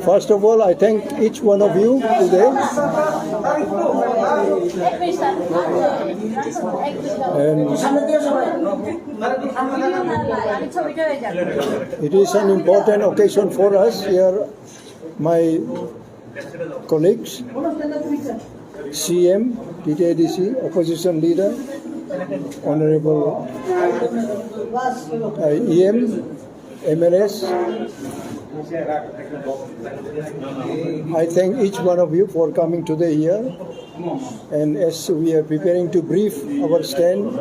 First of all, I thank each one of you today. And it is an important occasion for us here, my colleagues, CM, TTADC, opposition leader, Honorable EM, MLS. I thank each one of you for coming today here. And as we are preparing to brief our stand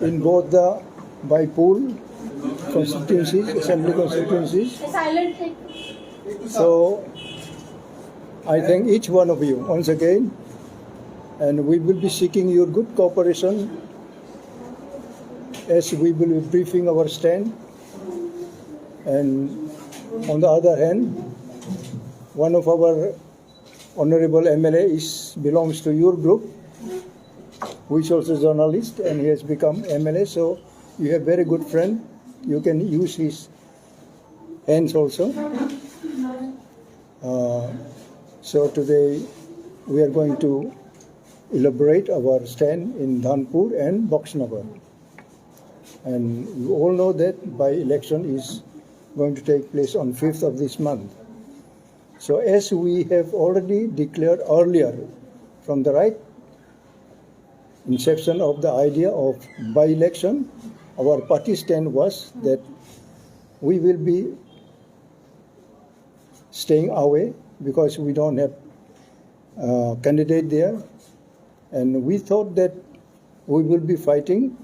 in both the by-pool constituencies, assembly constituencies. So I thank each one of you once again, and we will be seeking your good cooperation as we will be briefing our stand. And on the other hand, one of our honorable MLA belongs to your group, who is also a journalist, and he has become MLA. So you have very good friend. You can use his hands also. So today we are going to elaborate our stand in Dhanpur and Boxnagar. And you all know that by-election is going to take place on 5th of this month. So as we have already declared earlier, from the right inception of the idea of by-election, our party stand was that we will be staying away because we don't have a candidate there. And we thought that we will be fighting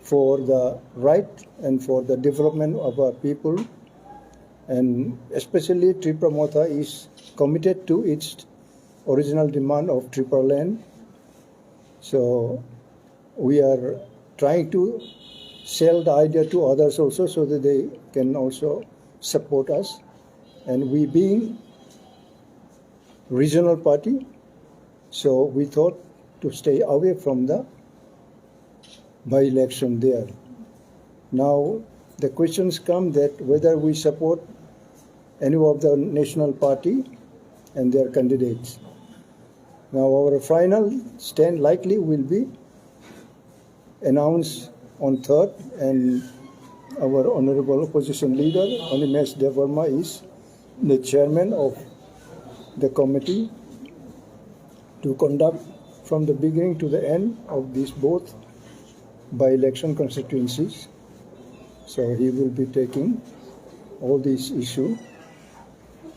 for the right and for the development of our people. And especially Tipra Motha is committed to its original demand of Tripura land. So we are trying to sell the idea to others also so that they can also support us. And we being regional party, so we thought to stay away from the by-election there. Now the questions come that whether we support any of the national party and their candidates. Now our final stand likely will be announced on 3rd, and our honorable opposition leader, Animesh Devarma, is the chairman of the committee to conduct from the beginning to the end of these both by-election constituencies. So he will be taking all these issues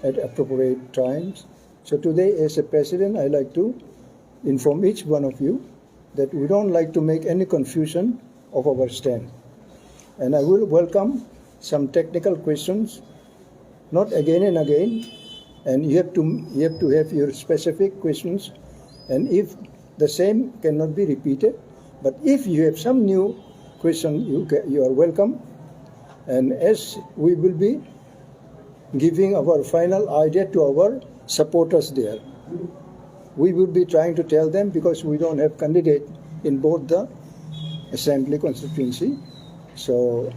at appropriate times. So today, as a president, I like to inform each one of you that we don't like to make any confusion of our stand. And I will welcome some technical questions, not again and again, and you have to have your specific questions. And if the same cannot be repeated, but if you have some new question, you are welcome. And as we will be giving our final idea to our supporters there, we will be trying to tell them, because we don't have candidate in both the assembly constituency. So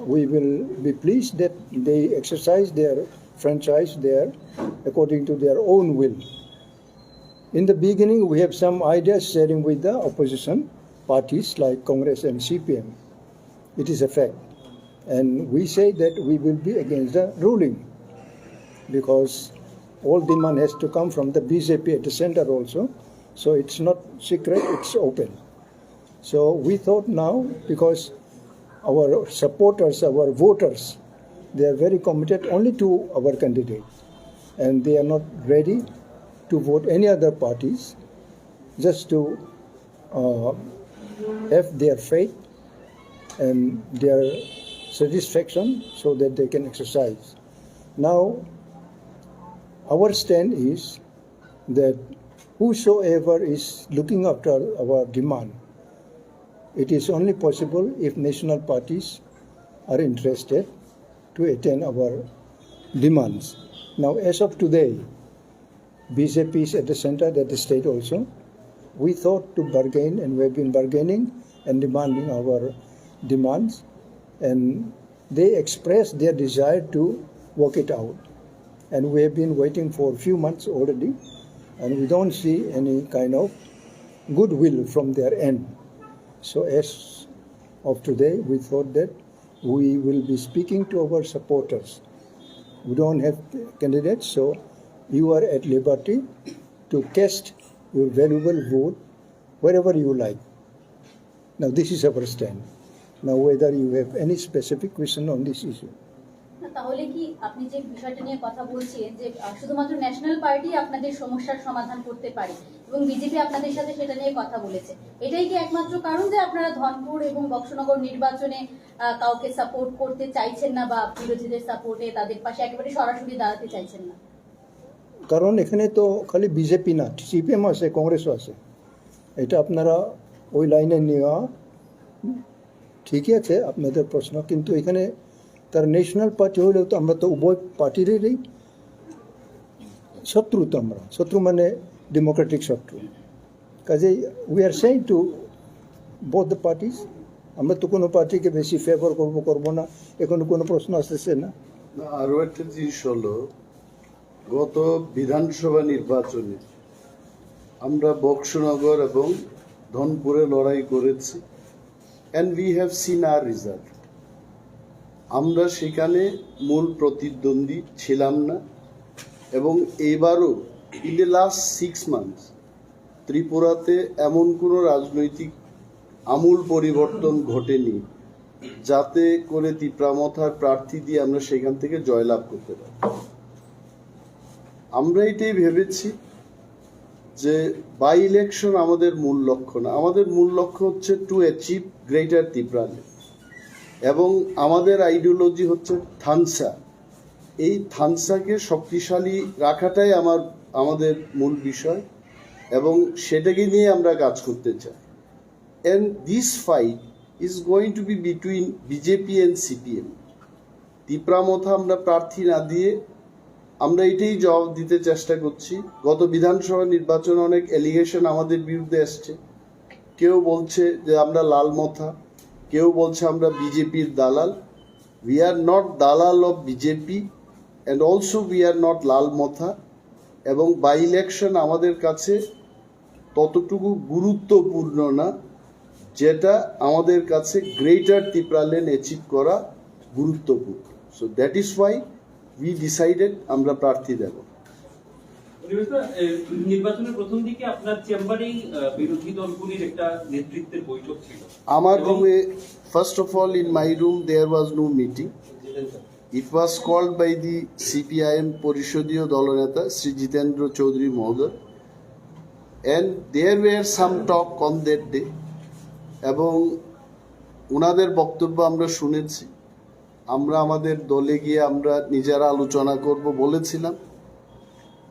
we will be pleased that they exercise their franchise there according to their own will. In the beginning, we have some ideas sharing with the opposition parties like Congress and CPM. It is a fact. And we say that we will be against the ruling, because all demand has to come from the BJP at the center also. So it's not secret, it's open. So we thought now, because our supporters, our voters, they are very committed only to our candidate, and they are not ready to vote any other parties, just to have their faith and their satisfaction so that they can exercise. Now, our stand is that whosoever is looking after our demand, it is only possible if national parties are interested to attend our demands. Now, as of today, BJP is at the center, at the state also. We thought to bargain, and we have been bargaining and demanding our demands. And they expressed their desire to work it out. And we have been waiting for a few months already, and we don't see any kind of goodwill from their end. So as of today, we thought that we will be speaking to our supporters. We don't have candidates, so you are at liberty to cast your valuable vote wherever you like. Now this is our stand. Now whether you have any specific question on this issue. তাহলে কি আপনি যে বিষয়টা নিয়ে কথা বলছেন যে শুধুমাত্র ন্যাশনাল পার্টি আপনাদের সমস্যার সমাধান করতে পারে এবং বিজেপি আপনাদের সাথে সেটা নিয়ে কথা বলেছে, এটাই কি একমাত্র কারণ যে আপনারা ধনপুর এবং বক্সনগর নির্বাচনে কাউকে সাপোর্ট করতে চাইছেন না বা বিরোধীদের সাপোর্টে তাদের পাশে একেবারে সরাসরি দাঁড়াতে চাইছেন না? কারণ এখানে তো খালি বিজেপি না, সিপিএম আছে, কংগ্রেসও আছে। এটা আপনারা ওই লাইনে নেওয়া ঠিকই আছে আপনাদের প্রশ্ন, কিন্তু এখানে তার ন্যাশনাল পার্টি হলেও তো আমরা তো উভয় পার্টিরই শত্রু, তো আমরা শত্রু মানে ডেমোক্রেটিক শত্রু। কাজেই we are saying to both the parties. আমরা তো কোনো পার্টিকে বেশি ফেভার করবো না, এখনো কোনো প্রশ্ন আসতেছে না। আরও একটা জিনিস হলো, গত বিধানসভা নির্বাচনে আমরা বক্সনগর এবং ধনপুরে লড়াই করেছি, and we have seen our result. আমরা সেখানে মূল প্রতিদ্বন্দ্বী ছিলাম না, এবং এবারও ইন দ্য লাস্ট 6 months ত্রিপুরাতে এমন কোনো রাজনৈতিক আমূল পরিবর্তন ঘটেনি যাতে করে ত্রিপুরা মথার প্রার্থী দিয়ে আমরা সেখান থেকে জয়লাভ করতে পারি। আমরা এটাই ভেবেছি যে বাই ইলেকশন আমাদের মূল লক্ষ্য না, আমাদের মূল লক্ষ্য হচ্ছে টু অ্যাচিভ গ্রেটার ত্রিপুরালে, এবং আমাদের আইডিওলজি হচ্ছে থানসা। এই থানসাকে শক্তিশালী রাখাটাই আমাদের মূল বিষয়, এবং সেটাকে নিয়ে আমরা কাজ করতে চাই। And this fight is going to be between BJP and CPM. Tripura Motha আমরা প্রার্থী না দিয়ে আমরা এটাই জবাব দিতে চেষ্টা করছি। গত বিধানসভা নির্বাচনে অনেক এলিগেশন আমাদের বিরুদ্ধে আসছে, কেউ বলছে যে আমরা লাল মথা, কেউ বলছে আমরা বিজেপির দালাল। উই আর নট দালাল of BJP and also we are not লাল মথা। এবং বাই ইলেকশন আমাদের কাছে ততটুকু গুরুত্বপূর্ণ না যেটা আমাদের কাছে গ্রেটার ত্রিপুরালেন অ্যাচিভ করা গুরুত্বপূর্ণ। So that is why we decided আমরা প্রার্থী দেব। নির্বাচনের প্রথম দিকে আপনার চেম্বারেই বিরোধী দলগুলির একটা নেতৃত্বের বৈঠক ছিল। আমার রুমে, first of all in my room there was no meeting. It was called by the CPIM পরিষদীয় দলনেতা শ্রী জিতেন্দ্র চৌধুরী মহোদয়, and there were some talk on that day. এবং ওনাদের বক্তব্য আমরা শুনেছি। আমরা আমাদের দলে গিয়ে আমরা নিজেরা আলোচনা করব বলেছিলাম,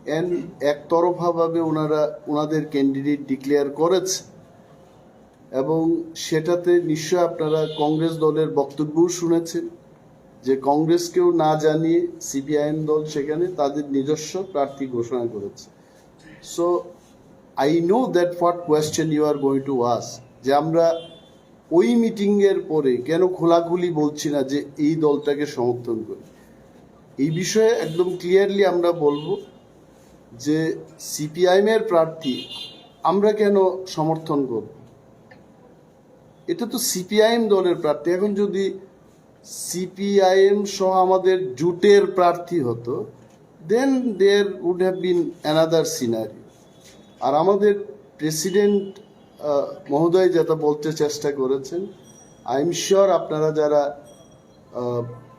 অ্যান্ড একতরফাভাবে ওনাদের ক্যান্ডিডেট ডিক্লেয়ার করেছে, এবং সেটাতে নিশ্চয় আপনারা কংগ্রেস দলের বক্তব্যও শুনেছেন যে কংগ্রেসকেও না জানিয়ে সিপিআইএম দল সেখানে তাদের নিজস্ব প্রার্থী ঘোষণা করেছে। So I know that what question you are going to ask, যে আমরা ওই মিটিংয়ের পরে কেন খোলাখুলি বলছি না যে এই দলটাকে সমর্থন করি। এই বিষয়ে একদম ক্লিয়ারলি আমরা বলবো যে সিপিআইএমের প্রার্থী আমরা কেন সমর্থন করব, এটা তো সিপিআইএম দলের প্রার্থী। এখন যদি সিপিআইএম সহ আমাদের জোটের প্রার্থী হতো, then there would have been another scenery. আর আমাদের প্রেসিডেন্ট মহোদয় যেটা বলতে চেষ্টা করেছেন, আই এম শিওর আপনারা যারা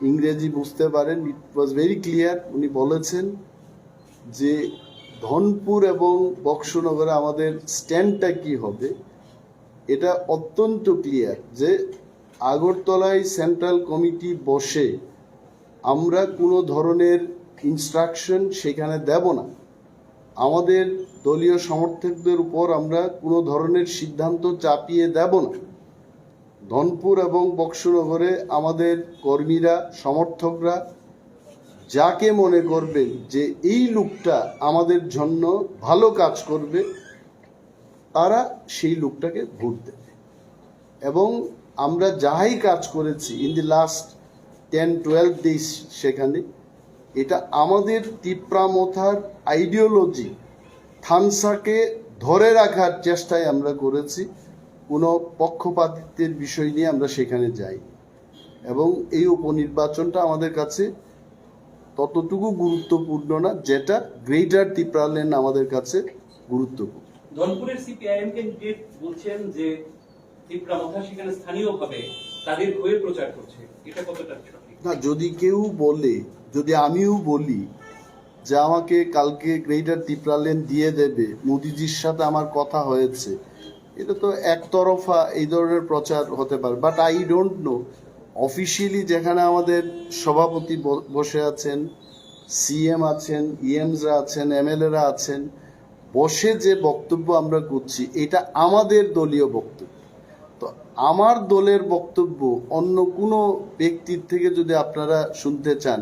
ইংরেজি বুঝতে পারেন, ইট ওয়াজ ভেরি ক্লিয়ার। উনি বলেছেন যে ধনপুর এবং বক্সনগরে আমাদের স্ট্যান্ডটা কি হবে, এটা অত্যন্ত ক্লিয়ার যে আগরতলায় সেন্ট্রাল কমিটি বসে আমরা কোনো ধরনের ইনস্ট্রাকশন সেখানে দেব না। আমাদের দলীয় সমর্থকদের উপর আমরা কোনো ধরনের সিদ্ধান্ত চাপিয়ে দেব না। ধনপুর এবং বক্সনগরে আমাদের কর্মীরা, সমর্থকরা যাকে মনে করবেন যে এই লোকটা আমাদের জন্য ভালো কাজ করবে, তারা সেই লোকটাকে ভোট দেবে। এবং আমরা যাই কাজ করেছি ইন দি লাস্ট 10-12 ডেজ সেখানে। এটা আমাদের তিপ্রা মথার আইডিওলজি থানসাকে ধরে রাখার চেষ্টায় আমরা করেছি। কোনো পক্ষপাতিত্বের বিষয় নিয়ে আমরা সেখানে যাই, এবং এই উপনির্বাচনটা আমাদের কাছে ততটুকু গুরুত্বপূর্ণ না যেটা গ্রেটার তিপ্রাল্যান্ড আমাদের কাছে গুরুত্বপূর্ণ। ধনপুরের সিপিআইএম ক্যান্ডিডেট বলছেন যে টিপ্রা মথা সেখানে স্থানীয়ভাবে তাদের হয়ে প্রচার করছে, এটা কতটা সঠিক? না, যদি কেউ বলে, যদি আমিও বলি যে আমাকে কালকে গ্রেটার তিপ্রাল্যান্ড দিয়ে দেবে, মোদিজির সাথে আমার কথা হয়েছে, এটা তো একতরফা এই ধরনের প্রচার হতে পারে। But I don't know officially যেখানে আমাদের সভাপতি বসে আছেন, সিএম আছেন, ইএমসরা আছেন, এমএলএরা আছেন, বসে যে বক্তব্য আমরা করছি এটা আমাদের দলীয় বক্তব্য। তো আমার দলের বক্তব্য অন্য কোনো ব্যক্তির থেকে যদি আপনারা শুনতে চান,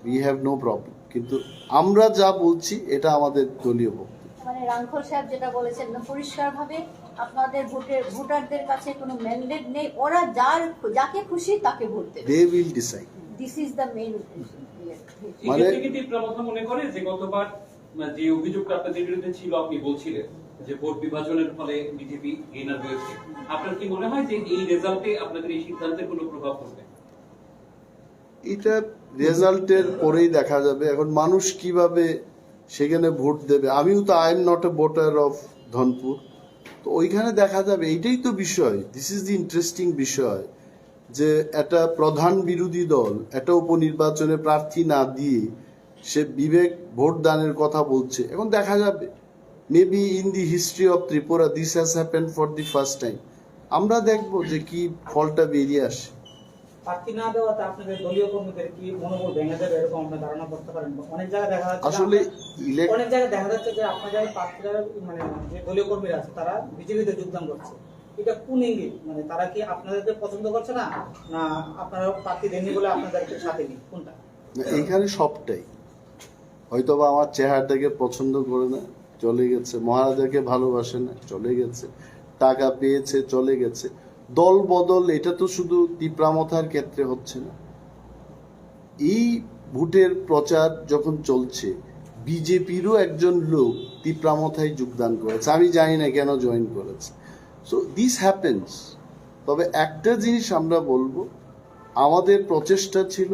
উই হ্যাভ নো প্রবলেম, কিন্তু আমরা যা বলছি এটা আমাদের দলীয় বক্তব্য। মানে রাঙ্খল সাহেব যেটা বলেছেন পরিষ্কারভাবে আপনাদের ভোটারদের কাছে কোনো ম্যান্ডেট নেই, ওরা যাকে খুশি তাকে ভোট দেবে, they will decide. This is the main. মানে টিপ্রা মথা মনে করে যে গতবার যে অভিযোগটা আপনাদের বিরুদ্ধে ছিল, আপনি বলছিলেন যে ভোট বিভাজনের ফলে বিজেপি গেইনার হয়েছে, আপনার কি মনে হয় যে এই রেজাল্টে আপনাদের এই সিদ্ধান্তের কোনো প্রভাব পড়বে? এটা রেজাল্টের পরেই দেখা যাবে। এখন মানুষ কিভাবে সেখানে ভোট দেবে, আমিও তো I am not a voter of Dhanpur, তো ওইখানে দেখা যাবে। এইটাই তো বিষয়, দিস ইজ দি ইন্টারেস্টিং বিষয়, যে একটা প্রধান বিরোধী দল একটা উপনির্বাচনে প্রার্থী না দিয়ে সে বিবেক ভোট দানের কথা বলছে। এখন দেখা যাবে, maybe in the history of Tripura this has happened for the first time. আমরা দেখবো যে কি ফলটা বেরিয়ে আসে। প্রার্থী না দেওয়াতে আপনাদের দলীয় কর্মীদের কি মনোবল ভেঙে যাবে এরকম আপনি ধারণা করতে পারেন? অনেক জায়গায় দেখা যাচ্ছে আসলে অনেক জায়গায় দেখা যাচ্ছে যে আপনাদের প্রার্থীরা মানে যে দলীয় কর্মীরা আছে তারা বিজেপিতে যোগদান করছে, এটা কোন ইঙ্গিত? মানে তারা কি আপনাদেরকে পছন্দ করছে না, না আপনারা প্রার্থী দেননি বলে আপনাদেরকে সাথে নেই, কোনটা? এইখানে সবটাই, হয়তোবা আমার চেহারাটাকে পছন্দ করে না, চলে গেছে, মহারাজাকে ভালোবাসে না, চলে গেছে, টাকা পেয়েছে, চলে গেছে। দল বদল এটা তো শুধু টিপ্রা মথার ক্ষেত্রে হচ্ছে না। এই ভোটের প্রচার যখন চলছে, বিজেপিরও একজন লোক টিপ্রা মথায় যোগদান করেছে, আমি জানি না কেন জয়েন করেছে। So this happens. তবে একটা জিনিস আমরা বলবো, আমাদের প্রচেষ্টা ছিল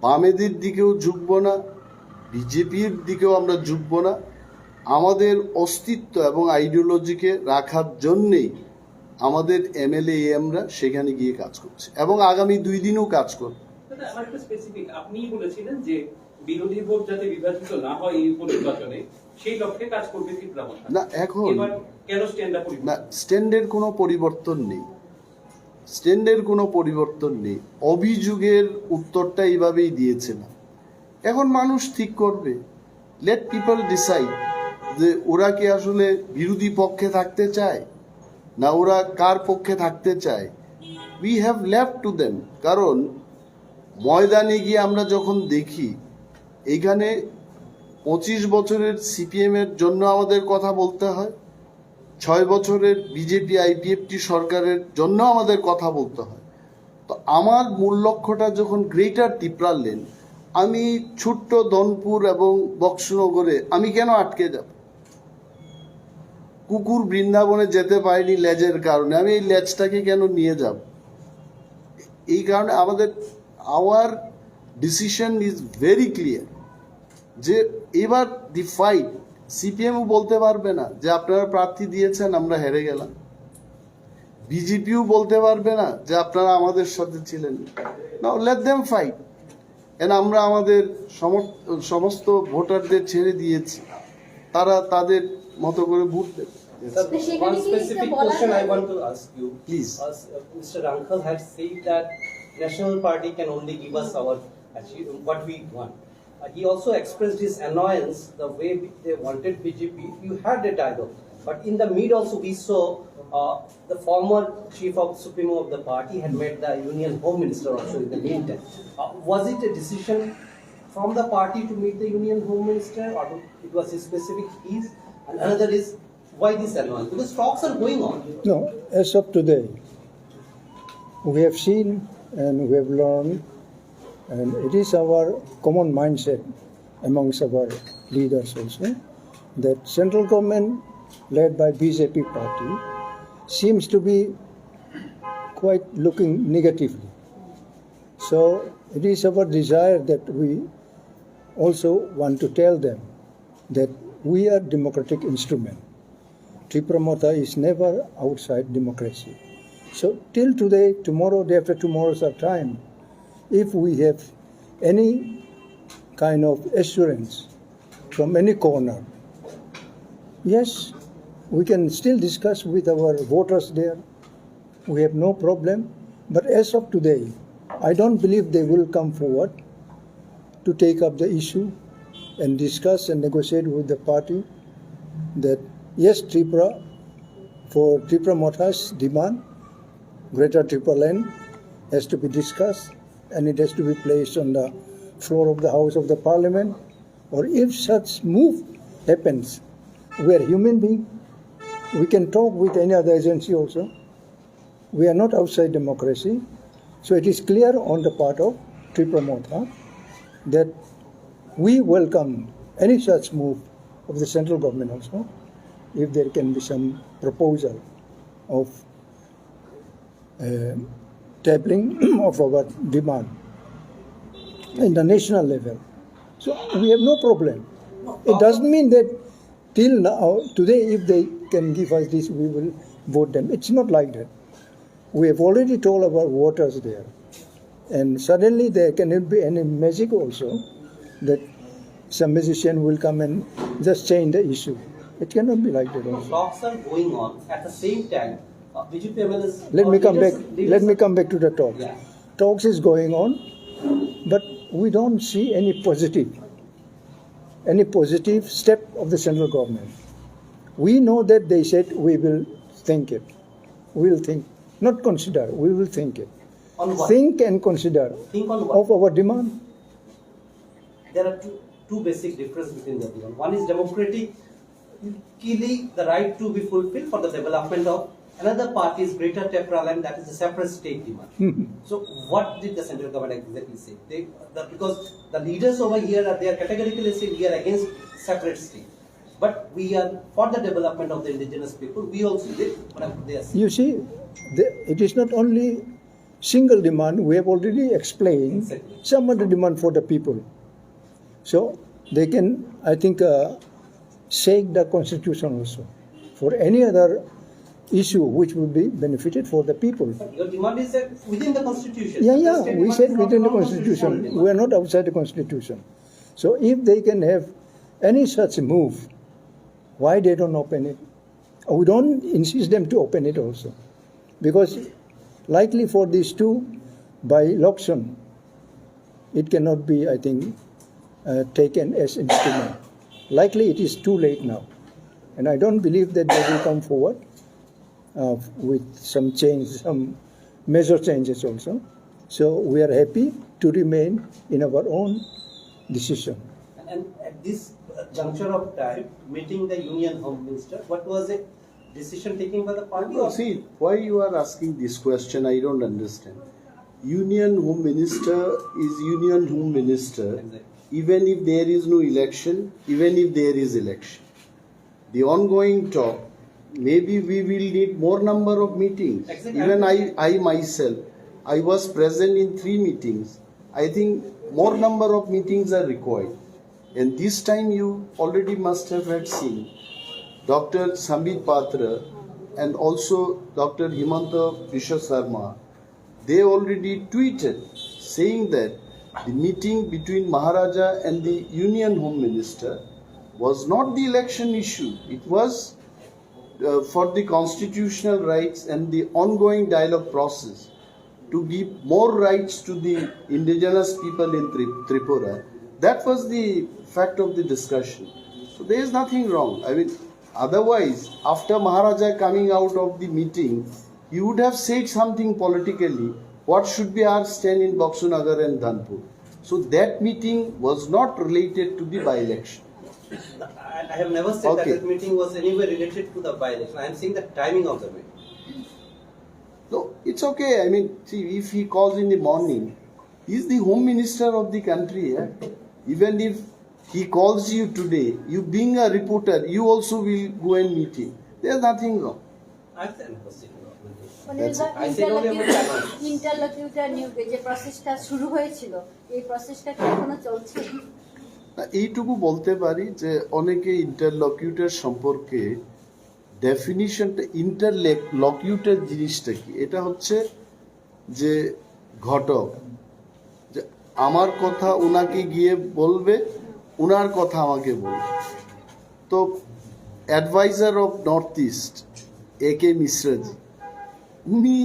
বামেদের দিকেও ঝুঁকবো না, বিজেপির দিকেও আমরা ঝুঁকবো না। আমাদের অস্তিত্ব এবং আইডিওলজিকে রাখার জন্যেই আমাদের এমএলএ এমরা সেখানে গিয়ে কাজ করছে, এবং আগামী 2 দিনও কাজ করবে। আমার একটা স্পেসিফিক, আপনি বলেছিলেন যে বিরোধী ভোট যাতে বিভাজিত না হয় এই উপনির্বাচনে, সেই লক্ষ্যে কাজ করবে টিপ্রা মথা। না, এখন এবার কেন স্ট্যান্ড আপ? না, স্ট্যান্ডের কোনো পরিবর্তন নেই, স্ট্যান্ডের কোনো পরিবর্তন নেই। অভিযোগের উত্তরটা এইভাবেই দিয়েছে না, এখন মানুষ ঠিক করবে। লেট পিপল ডিসাইড যে ওরা কি আসলে বিরোধী পক্ষে থাকতে চায় না ওরা কার পক্ষে থাকতে চায়। We have left to them. কারণ ময়দানে গিয়ে আমরা যখন দেখি এইখানে 25 বছরের সিপিএম এর জন্য আমাদের কথা বলতে হয়, 6 বছরের বিজেপি আইপিএফটি সরকারের জন্য আমাদের কথা বলতে হয়। তো আমার মূল লক্ষ্যটা যখন গ্রেটার তিপ্রাল্যান্ড, আমি ছোট্ট ধনপুর এবং বক্সনগরে আমি কেন আটকে যাব? কুকুর বৃন্দাবনে যেতে পারেনি লেজের কারণে, আমি এই লেজটাকে কেন নিয়ে যাব? এই কারণে আমাদের our decision is very clear যে এবার দি ফাইট, সিপিএমও বলতে পারবে না যে আপনারা প্রার্থী দিয়েছেন আমরা হেরে গেলাম, বিজেপিও বলতে পারবে না যে আপনারা আমাদের সাথে ছিলেন। নাও লেট দেম ফাইট। আমরা আমাদের সমস্ত ভোটারদের ছেড়ে দিয়েছি, তারা তাদের মতো করে ভোট দেবে। One specific question I want to ask you. Please. Mr. Rankhal had said that National Party can only give us our what we want. He also expressed his annoyance the way they wanted BJP. You had a dialogue, but in the mid also we saw the former chief of Supremo of the party had met the Union Home Minister also in the meantime. Was it a decision from the party to meet the Union Home Minister, or it was a specific piece? And another is, why this annoyance? Because talks are going on. No, as of today, we have seen and we have learned, and it is our common mindset amongst our leaders also, that central government led by BJP party seems to be quite looking negatively. So it is our desire that we also want to tell them that we are democratic instrument. Tipra Motha is never outside democracy. So till today, tomorrow, day after tomorrow's our time, if we have any kind of assurance from any corner, yes, we can still discuss with our voters there. We have no problem. But as of today, I don't believe they will come forward to take up the issue and discuss and negotiate with the party that yes, Tripura, for Tipra Motha's demand, Greater Tripura land has to be discussed and it has to be placed on the floor of the House of the Parliament. Or if such move happens, we are human beings. We can talk with any other agency also. We are not outside democracy. So it is clear on the part of Tipra Motha that we welcome any such move of the central government also, if there can be some proposal of tabling of our demand in the national level. So we have no problem. It doesn't mean that till now, today, if they can give us this, we will vote them. It's not like that. We have already told our voters there. And suddenly there cannot be any magic also that some musician will come and just change the issue. It cannot be like that also. Talks are going on at the same time. BJP MLAs. Let me come back to the talks. Yeah. Talks is going on, but we don't see any positive step of the central government. We know that they said we will think it. We will think, not consider, we will think it. On what? Think and consider Think on what? of our demand. There are two basic differences between the two. One is democratically the right to be fulfilled for the development of another party's greater Tipra land, that is a separate state demand. So what did the central government exactly say? Because the leaders over here they are categorically saying we are against separate state. But we are for the development of the indigenous people. We also did what they are saying. You see, it is not only single demand, we have already explained Exactly. some other demand for the people. So they can, I think, shake the constitution also for any other issue which will be benefited for the people. Your demand is within the constitution. Yeah, The state we demand said is not within the non-constitutional constitution. demand. We are not outside the constitution. So if they can have any such move, why they don't open it? We don't insist them to open it also. Because likely for these two by-election, it cannot be, I think, taken as instrument. Likely it is too late now. And I don't believe that they will come forward with some change, some major changes also. So we are happy to remain in our own decision. And at this juncture of time, meeting the Union Home Minister, what was the decision taken by the party? No, see, why you are asking this question, I don't understand. Union Home Minister is Union Home Minister, Exactly. even if there is no election, even if there is election. The ongoing talk, maybe we will need more number of meetings. Exactly. Even I myself, I was present in 3 meetings. I think more number of meetings are required. And this time you already must have had seen Dr. Sambit Patra and also Dr. Himanta Biswa Sarma. They already tweeted saying that the meeting between Maharaja and the Union Home Minister was not the election issue. It was for the constitutional rights and the ongoing dialogue process to give more rights to the indigenous people in Tripura. That was the fact of the discussion. So there is nothing wrong. I mean, otherwise, after Maharaja coming out of the meeting, he would have said something politically, what should be our stand in Baksunagar and Dhanpur. So that meeting was not related to the by-election. I have never said Okay. that meeting was anywhere related to the by-election. I am saying the timing of the meeting. No, it's okay. I mean, see, if he calls in the morning, he's the home minister of the country. Yeah? Even if he calls you today, you being a reporter, you also will go and meet him. There's nothing wrong. I said posting documentation. That's it. I said only about that. ইন্টারলকিউটর নিয়োগে যে প্রসেসটা শুরু হয়েছিল এই প্রসেসটা কি এখনো চলছে? না, এইটুকু বলতে পারি যে অনেকে ইন্টারলকিউটর সম্পর্কে ডেফিনিশনটা, ইন্টারলকিউটর জিনিসটা কি, এটা হচ্ছে যে ঘটক, যে আমার কথা ওনাকে গিয়ে বলবে, ওনার কথা আমাকে বলবে। তো adviser of North East A.K. মিশ্রাজি, উনি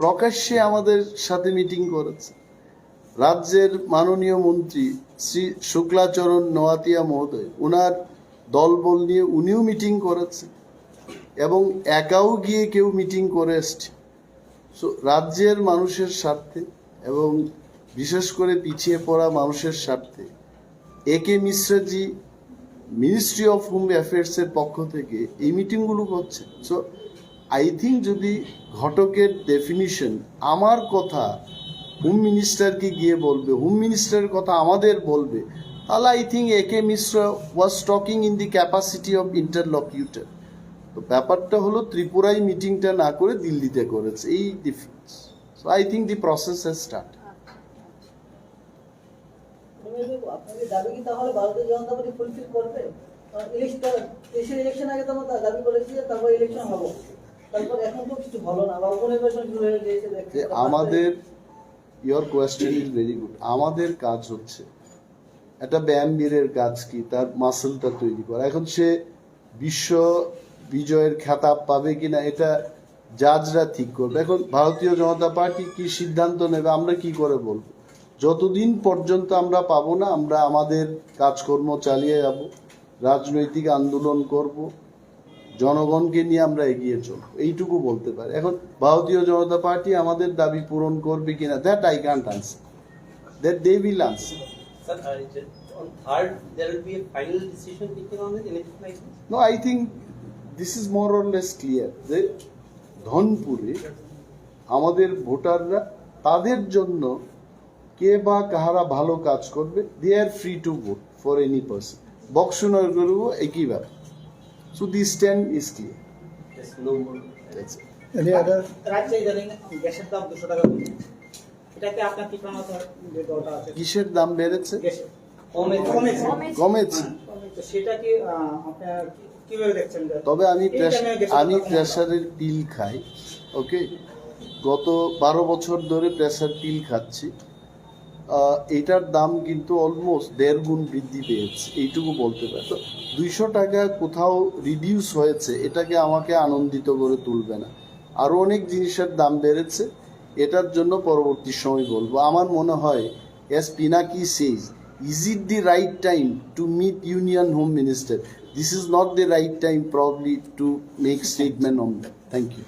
প্রকাশ্যে আমাদের সাথে মিটিং করেছে। রাজ্যের মাননীয় মন্ত্রী শ্রী শুক্লাচরণ নোয়াতিয়া মহোদয়, ওনার দলবল নিয়ে উনিও মিটিং করেছেন এবং একাও গিয়ে কেউ মিটিং করে এসছে। সো রাজ্যের মানুষের স্বার্থে এবং বিশেষ করে পিছিয়ে পড়া মানুষের স্বার্থে A.K. মিশ্রাজি মিনিস্ট্রি অফ হোম অ্যাফেয়ার্সের পক্ষ থেকে এই মিটিংগুলো করছে। সো আই থিঙ্ক যদি ঘটকের ডেফিনিশন আমার কথা হোম মিনিস্টারকে গিয়ে বলবে, হোম মিনিস্টারের কথা আমাদের বলবে, তাহলে I think A.K. Mishra was talking in the capacity of interlocutor. তো ব্যাপারটা হলো ত্রিপুরায় মিটিংটা না করে দিল্লিতে করেছে, এই difference. So I think the process has start. আপনাদের দাবি কি তাহলে ভারতীয় জনতা পার্টি ফুলফিল করবে? দেশের ইলেকশন আগে তো আমরা দাবি করেছি যে তারপর ইলেকশন হবো, তারপর এখন তো কিছু হলো না, বা উপনির্বাচন শুরু হয়ে গিয়েছে। যে আমাদের, your question is very good. আমাদের কাজ হচ্ছে একটা ব্যায়ামবীরের কাজ কি, তার মাসেলটা তৈরি করা। এখন সে বিশ্ব বিজয়ের খেতাব পাবে কিনা এটা জাজরা ঠিক করবে। এখন ভারতীয় জনতা পার্টি কি সিদ্ধান্ত নেবে আমরা কি করে বলবো? যতদিন পর্যন্ত আমরা পাবো না, আমরা আমাদের কাজকর্ম চালিয়ে যাব, রাজনৈতিক আন্দোলন করব, জনগণকে নিয়ে আমরা এগিয়ে চলবো, এইটুকু বলতে পারি। এখন ভারতীয় জনতা পার্টি আমাদের দাবি পূরণ করবে কিনা, that I can't answer, that they will answer. Sir, on third, there will be a final decision taken on it, anything like this? No, I think this is more or less clear যে ধনপুরে আমাদের ভোটাররা তাদের জন্য কে বা কাহারা ভালো কাজ করবে, they are free to vote for any person. বক্সনগরেও একই ব্যাপার। So the stand is clear. There's no more. That's it. Any other? রাজ্যে ইদানিং গ্যাসের দাম 200 টাকা বলছে, এটাকে আপনার টিপ্রা মাথার যে দলটা আছে কিসের দাম বেড়েছে? গ্যাসের কমেছে। কমেছে। তো সেটা কি আপনার কিভাবে দেখছেন? তবে আমি প্রেসারের পিল খাই, ওকে, গত 12 বছর ধরে প্রেসার পিল খাচ্ছি। এটার দাম কিন্তু অলমোস্ট 1.5 গুণ বৃদ্ধি পেয়েছে, এইটুকু বলতে পারি। তো 200 টাকা কোথাও রিডিউস হয়েছে, এটাকে আমাকে আনন্দিত করে তুলবে না। আরও অনেক জিনিসের দাম বেড়েছে, এটার জন্য পরবর্তী সময় বলবো। আমার মনে হয়, as Pinaki says, is it the right time to meet Union Home Minister? This is not the right time probably to make statement on that. Thank you.